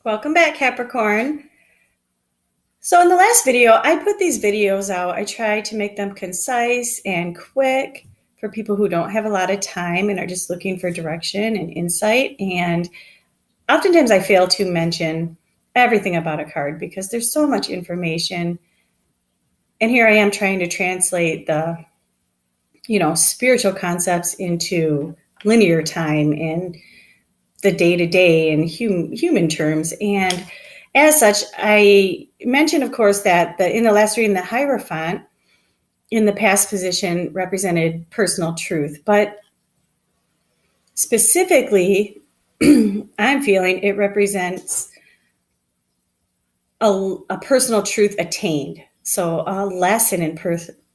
Welcome back, Capricorn. So in the last video, I put these videos out. I try to make them concise and quick for people who don't have a lot of time and are just looking for direction and insight. And oftentimes I fail to mention everything about a card because there's so much information. And here I am trying to translate the, spiritual concepts into linear time and the day-to-day and human terms. And as such, I mentioned, of course, that in the last reading, the Hierophant in the past position represented personal truth. But specifically, I'm feeling it represents a personal truth attained. So a lesson in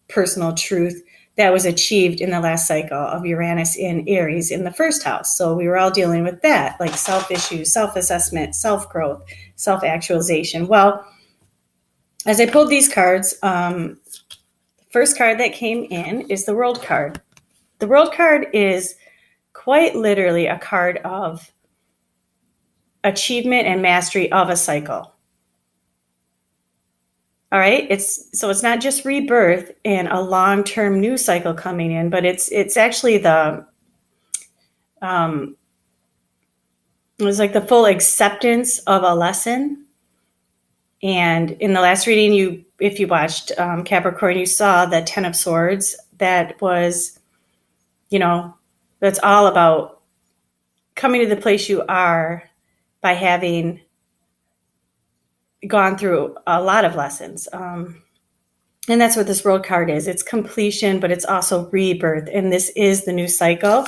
personal truth that was achieved in the last cycle of Uranus in Aries in the first house. So we were all dealing with that, like self-issues, self-assessment, self-growth, self-actualization. Well, as I pulled these cards, the first card that came in is the World card. The World card is quite literally a card of achievement and mastery of a cycle. All right, it's not just rebirth and a long-term new cycle coming in, but it's actually it was like the full acceptance of a lesson. And in the last reading, if you watched Capricorn, you saw the Ten of Swords. That was, that's all about coming to the place you are by having gone through a lot of lessons. And that's what this World card is. It's completion, but it's also rebirth. And this is the new cycle.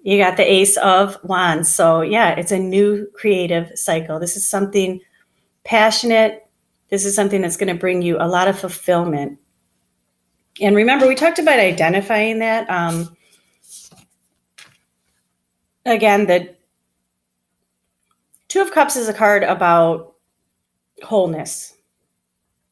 You got the Ace of Wands. So yeah, it's a new creative cycle. This is something passionate. This is something that's going to bring you a lot of fulfillment. And remember, we talked about identifying that. Again, the Two of Cups is a card about wholeness.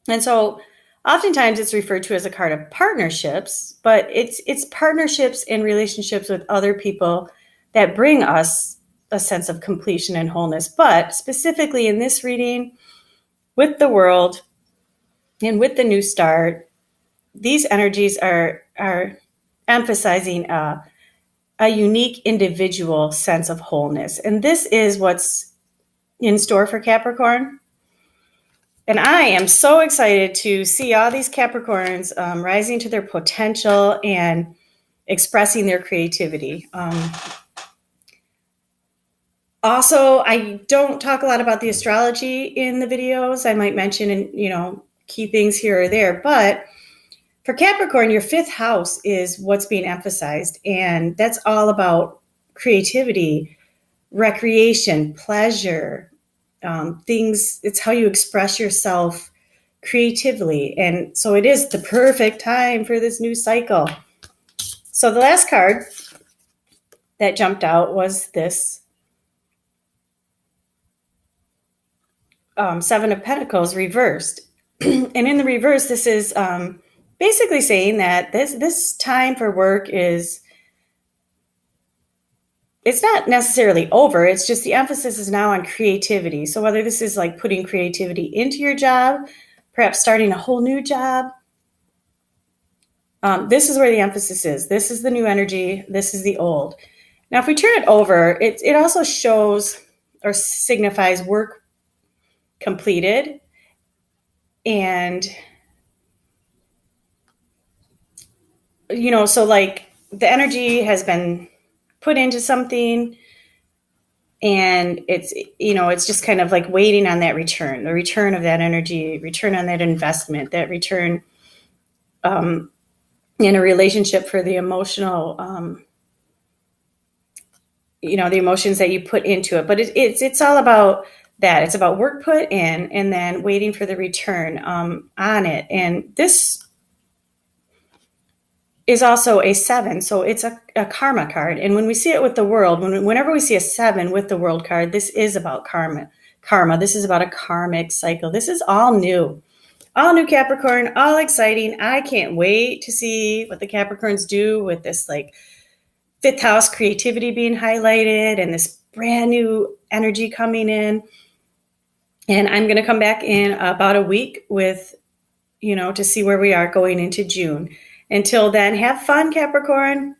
And so oftentimes it's referred to as a card of partnerships, but it's partnerships and relationships with other people that bring us a sense of completion and wholeness. But specifically in this reading, with the World and with the new start, these energies are emphasizing a unique individual sense of wholeness. And this is what's in store for Capricorn. And I am so excited to see all these Capricorns rising to their potential and expressing their creativity. Also, I don't talk a lot about the astrology in the videos. I might mention, key things here or there. But for Capricorn, your fifth house is what's being emphasized. And that's all about creativity, recreation, pleasure, things. It's how you express yourself creatively. And so it is the perfect time for this new cycle. So the last card that jumped out was this Seven of Pentacles reversed. And in the reverse, this is basically saying that this time for work it's not necessarily over. It's just the emphasis is now on creativity. So whether this is like putting creativity into your job, perhaps starting a whole new job, this is where the emphasis is. This is the new energy. This is the old. Now, if we turn it over, it also shows or signifies work completed. And, so like the energy has been put into something, and it's just kind of like waiting on that return, the return of that energy, return on that investment, that return in a relationship for the emotional, the emotions that you put into it. But it's all about that. It's about work put in and then waiting for the return on it. And this is also a 7. So it's a karma card. And when we see it with the World, whenever we see a 7 with the World card, this is about karma. This is about a karmic cycle. This is all new Capricorn, all exciting. I can't wait to see what the Capricorns do with this like fifth house creativity being highlighted and this brand new energy coming in. And I'm going to come back in about a week with, to see where we are going into June. Until then, have fun, Capricorn.